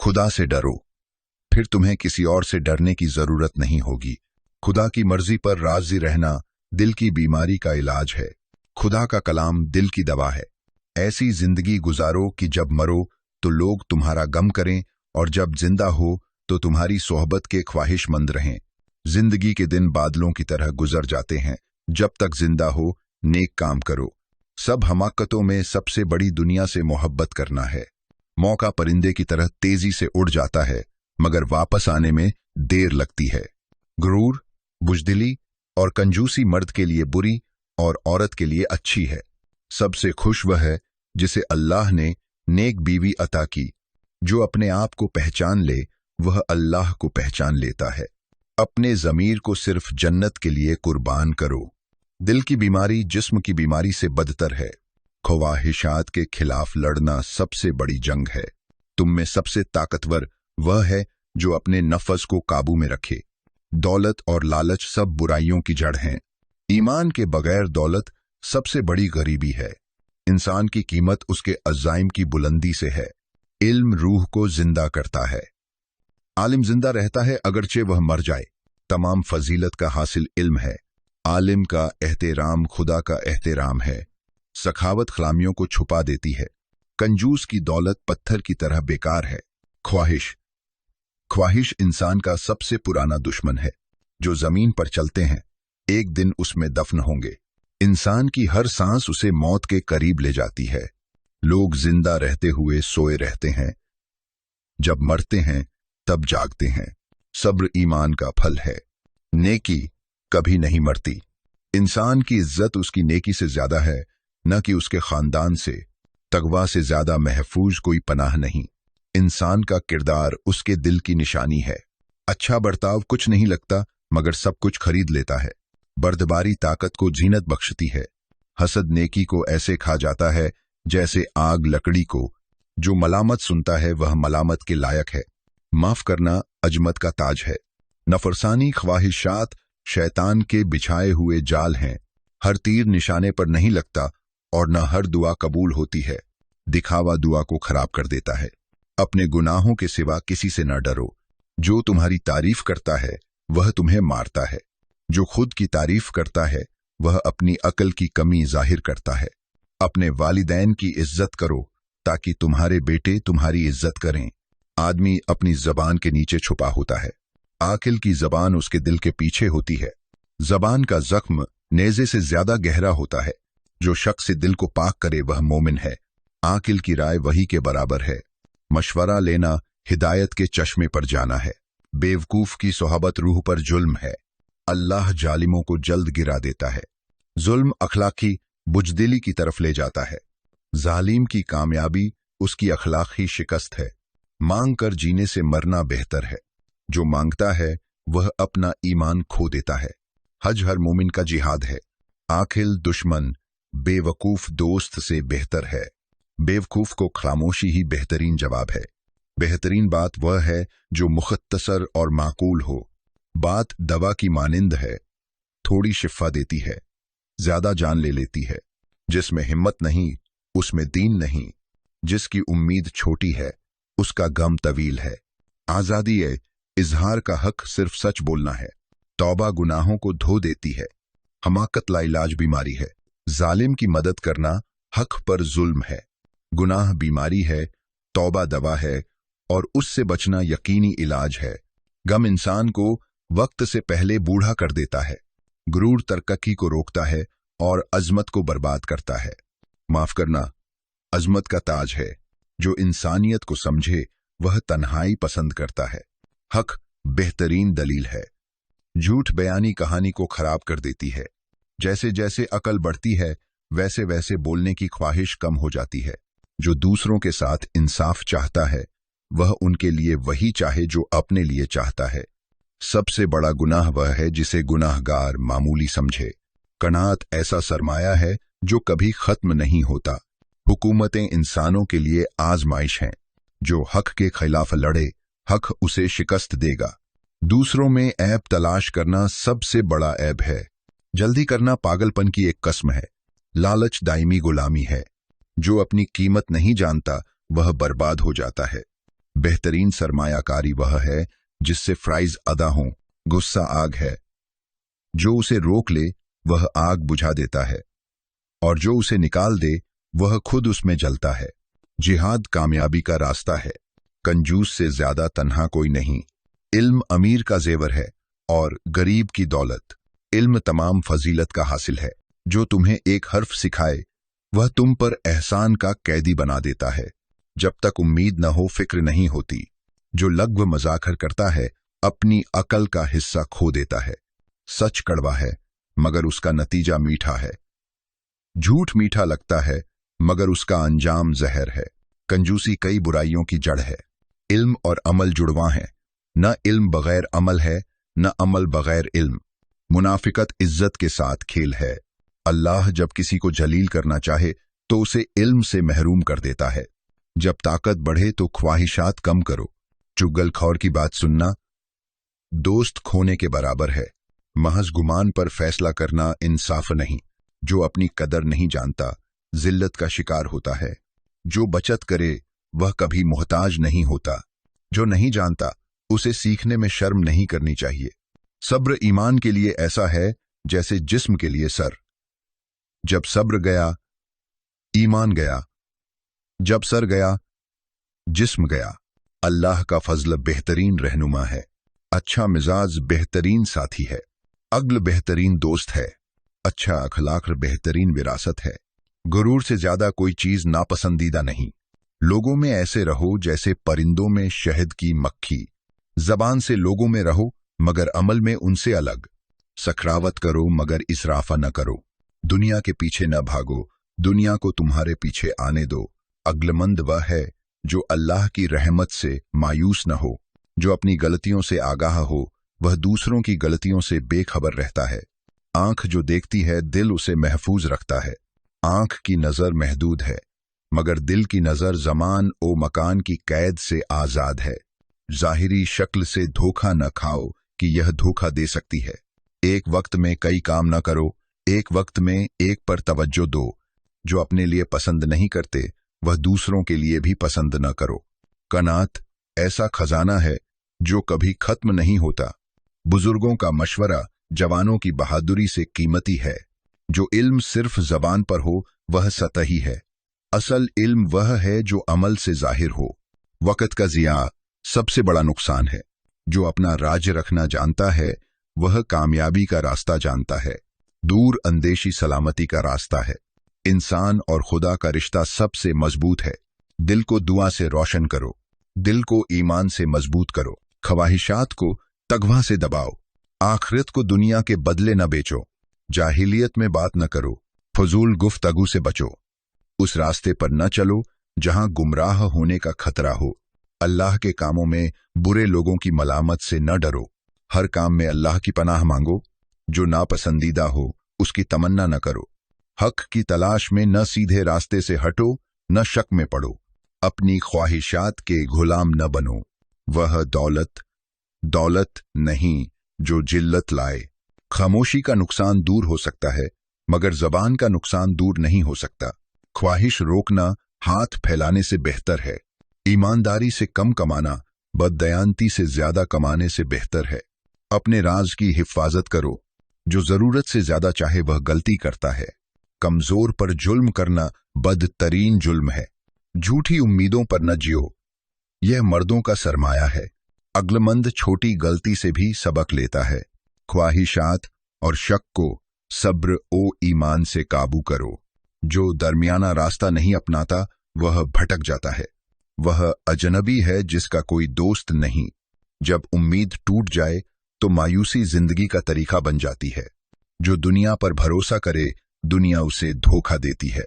खुदा से डरो, फिर तुम्हें किसी और से डरने की जरूरत नहीं होगी। खुदा की मर्जी पर राजी रहना दिल की बीमारी का इलाज है। खुदा का कलाम दिल की दवा है। ऐसी जिंदगी गुजारो कि जब मरो तो लोग तुम्हारा गम करें और जब जिंदा हो तो तुम्हारी सोहबत के ख्वाहिशमंद रहें। जिंदगी के दिन बादलों की तरह गुजर जाते हैं। जब तक जिंदा हो नेक काम करो। सब हमाकतों में सबसे बड़ी दुनिया से मोहब्बत करना है। मौका परिंदे की तरह तेजी से उड़ जाता है मगर वापस आने में देर लगती है। गुरूर, बुजदिली और कंजूसी मर्द के लिए बुरी और औरत के लिए अच्छी है। सबसे खुश वह है जिसे अल्लाह ने नेक बीवी अता की। जो अपने आप को पहचान ले वह अल्लाह को पहचान लेता है। अपने ज़मीर को सिर्फ जन्नत के लिए कुर्बान करो। दिल की बीमारी जिस्म की बीमारी से बदतर है। ख्वाहिशात के खिलाफ लड़ना सबसे बड़ी जंग है। तुम में सबसे ताकतवर वह है जो अपने नफ्स को काबू में रखे। दौलत और लालच सब बुराइयों की जड़ हैं। ईमान के बगैर दौलत सबसे बड़ी गरीबी है। इंसान की कीमत उसके अज़ाइम की बुलंदी से है। इल्म रूह को जिंदा करता है। आलिम जिंदा रहता है अगरचे वह मर जाए। तमाम फजीलत का हासिल इल्म है। आलिम का एहतराम खुदा का एहतराम है। सखावत खलामियों को छुपा देती है। कंजूस की दौलत पत्थर की तरह बेकार है। ख्वाहिश इंसान का सबसे पुराना दुश्मन है। जो जमीन पर चलते हैं एक दिन उसमें दफन होंगे। इंसान की हर सांस उसे मौत के करीब ले जाती है। लोग जिंदा रहते हुए सोए रहते हैं, जब मरते हैं तब जागते हैं। सब्र ईमान का फल है। नेकी कभी नहीं मरती। इंसान की इज्जत उसकी नेकी से ज्यादा है, न कि उसके खानदान से। तगवा से ज्यादा महफूज कोई पनाह नहीं। इंसान का किरदार उसके दिल की निशानी है। अच्छा बर्ताव कुछ नहीं लगता मगर सब कुछ खरीद लेता है। बर्दबारी ताकत को जीनत बख्शती है। हसद नेकी को ऐसे खा जाता है जैसे आग लकड़ी को। जो मलामत सुनता है वह मलामत के लायक है। माफ करना अजमत का ताज है। नफरसानी ख्वाहिशात शैतान के बिछाए हुए जाल हैं। हर तीर निशाने पर नहीं लगता और न हर दुआ कबूल होती है। दिखावा दुआ को खराब कर देता है। अपने गुनाहों के सिवा किसी से न डरो। जो तुम्हारी तारीफ करता है वह तुम्हें मारता है। जो खुद की तारीफ करता है वह अपनी अकल की कमी जाहिर करता है। अपने वालिदैन की इज्जत करो ताकि तुम्हारे बेटे तुम्हारी इज्जत करें। आदमी अपनी जबान के नीचे छुपा होता है। आकिल की जबान उसके दिल के पीछे होती है। जबान का जख्म नेज़े से ज्यादा गहरा होता है। जो शख्स से दिल को पाक करे वह मोमिन है। आकिल की राय वही के बराबर है। मशवरा लेना हिदायत के चश्मे पर जाना है। बेवकूफ की सोहबत रूह पर जुल्म है। अल्लाह जालिमों को जल्द गिरा देता है। जुल्म अखलाकी बुजदिली की तरफ ले जाता है। जालिम की कामयाबी उसकी अखलाकी शिकस्त है। मांग कर जीने से मरना बेहतर है। जो मांगता है वह अपना ईमान खो देता है। हज हर मोमिन का जिहाद है। आखिल दुश्मन बेवकूफ दोस्त से बेहतर है। बेवकूफ को खामोशी ही बेहतरीन जवाब है। बेहतरीन बात वह है जो मुख्तसर और माकूल हो। बात दवा की मानिंद है। थोड़ी शिफा देती है, ज्यादा जान ले लेती है। जिसमें हिम्मत नहीं उसमें दीन नहीं। जिसकी उम्मीद छोटी है उसका गम तवील है। आजादी इजहार का हक सिर्फ सच बोलना है। तौबा गुनाहों को धो देती है। हमाकत लाइलाज बीमारी है। जालिम की मदद करना हक पर जुल्म है। गुनाह बीमारी है, तौबा दवा है और उससे बचना यकीनी इलाज है। गम इंसान को वक्त से पहले बूढ़ा कर देता है। गुरूर तरक्की को रोकता है और अजमत को बर्बाद करता है। माफ करना अजमत का ताज है। जो इंसानियत को समझे वह तन्हाई पसंद करता है। हक बेहतरीन दलील है। झूठ बयानी कहानी को खराब कर देती है। जैसे जैसे अकल बढ़ती है वैसे वैसे बोलने की ख्वाहिश कम हो जाती है। जो दूसरों के साथ इंसाफ चाहता है वह उनके लिए वही चाहे जो अपने लिए चाहता है। सबसे बड़ा गुनाह वह है जिसे गुनाहगार मामूली समझे। कनात ऐसा सरमाया है जो कभी खत्म नहीं होता। हुकूमतें इंसानों के लिए आजमाइश हैं। जो हक के खिलाफ लड़े हक उसे शिकस्त देगा। दूसरों में ऐब तलाश करना सबसे बड़ा ऐब है। जल्दी करना पागलपन की एक कस्म है। लालच दायमी गुलामी है। जो अपनी कीमत नहीं जानता वह बर्बाद हो जाता है। बेहतरीन सरमायाकारी वह है जिससे फ्राइज अदा हों। गुस्सा आग है, जो उसे रोक ले वह आग बुझा देता है, और जो उसे निकाल दे वह खुद उसमें जलता है। जिहाद कामयाबी का रास्ता है, कंजूस से ज्यादा तन्हा कोई नहीं। इल्म अमीर का जेवर है और गरीब की दौलत। इल्म तमाम फजीलत का हासिल है। जो तुम्हें एक हर्फ सिखाए वह तुम पर एहसान का कैदी बना देता है। जब तक उम्मीद न हो फिक्र नहीं होती। जो लग़्व मजाकर करता है अपनी अकल का हिस्सा खो देता है। सच कड़वा है मगर उसका नतीजा मीठा है। झूठ मीठा लगता है मगर उसका अंजाम जहर है। कंजूसी कई बुराइयों की जड़ है। इल्म और अमल जुड़वा हैं। न इल्म बगैर अमल है, न अमल बगैर इल्म। मुनाफिकत इज्जत के साथ खेल है। अल्लाह जब किसी को जलील करना चाहे तो उसे इल्म से महरूम कर देता है। जब ताकत बढ़े तो ख्वाहिशात कम करो। चुगलखोर की बात सुनना दोस्त खोने के बराबर है। महज गुमान पर फैसला करना इंसाफ नहीं। जो अपनी कदर नहीं जानता जिल्लत का शिकार होता है। जो बचत करे वह कभी मोहताज नहीं होता। जो नहीं जानता उसे सीखने में शर्म नहीं करनी चाहिए। सब्र ईमान के लिए ऐसा है जैसे जिस्म के लिए सर। जब सब्र गया ईमान गया, जब सर गया जिस्म गया। अल्लाह का फजल बेहतरीन रहनुमा है। अच्छा मिजाज बेहतरीन साथी है। अक्ल बेहतरीन दोस्त है। अच्छा अखलाक बेहतरीन विरासत है। गुरूर से ज्यादा कोई चीज नापसंदीदा नहीं। लोगों में ऐसे रहो जैसे परिंदों में शहद की मक्खी। जबान से लोगों में रहो मगर अमल में उनसे अलग। सखरावत करो मगर इसराफा न करो। दुनिया के पीछे न भागो, दुनिया को तुम्हारे पीछे आने दो। अक्लमंद वह है जो अल्लाह की रहमत से मायूस न हो। जो अपनी गलतियों से आगाह हो वह दूसरों की गलतियों से बेखबर रहता है। आंख जो देखती है दिल उसे महफूज रखता है। आंख की नजर महदूद है मगर दिल की नजर जमान ओ मकान की कैद से आजाद है। जाहिरी शक्ल से धोखा न खाओ कि यह धोखा दे सकती है। एक वक्त में कई काम न करो, एक वक्त में एक पर तवज्जो दो। जो अपने लिए पसंद नहीं करते वह दूसरों के लिए भी पसंद न करो। कनात ऐसा खजाना है जो कभी खत्म नहीं होता। बुजुर्गों का मशवरा जवानों की बहादुरी से कीमती है। जो इल्म सिर्फ जबान पर हो वह सतही है। असल इल्म वह है जो अमल से जाहिर हो। वक़्त का ज़िया सबसे बड़ा नुकसान है। जो अपना राज रखना जानता है वह कामयाबी का रास्ता जानता है। दूर अंदेशी सलामती का रास्ता है। इंसान और खुदा का रिश्ता सबसे मजबूत है। दिल को दुआ से रोशन करो। दिल को ईमान से मजबूत करो। ख्वाहिशात को तगवा से दबाओ। आखिरत को दुनिया के बदले न बेचो। जाहिलियत में बात न करो। फजूल गुफ्तगू से बचो। उस रास्ते पर न चलो जहां गुमराह होने का खतरा हो। अल्लाह के कामों में बुरे लोगों की मलामत से न डरो। हर काम में अल्लाह की पनाह मांगो। जो नापसंदीदा हो उसकी तमन्ना न करो। हक की तलाश में न सीधे रास्ते से हटो न शक में पड़ो। अपनी ख्वाहिशात के गुलाम न बनो। वह दौलत नहीं जो जिल्लत लाए। खामोशी का नुकसान दूर हो सकता है मगर जबान का नुकसान दूर नहीं हो सकता। ख्वाहिश रोकना हाथ फैलाने से बेहतर है। ईमानदारी से कम कमाना बददयांती से ज्यादा कमाने से बेहतर है। अपने राज की हिफाजत करो। जो जरूरत से ज्यादा चाहे वह गलती करता है। कमजोर पर जुल्म करना बदतरीन जुल्म है। झूठी उम्मीदों पर न जियो, यह मर्दों का सरमाया है। अक्लमंद छोटी गलती से भी सबक लेता है। ख्वाहिशात और शक को सब्र ओ ईमान से काबू करो। जो दरमियाना रास्ता नहीं अपनाता वह भटक जाता है। वह अजनबी है जिसका कोई दोस्त नहीं। जब उम्मीद टूट जाए तो मायूसी जिंदगी का तरीका बन जाती है। जो दुनिया पर भरोसा करे दुनिया उसे धोखा देती है।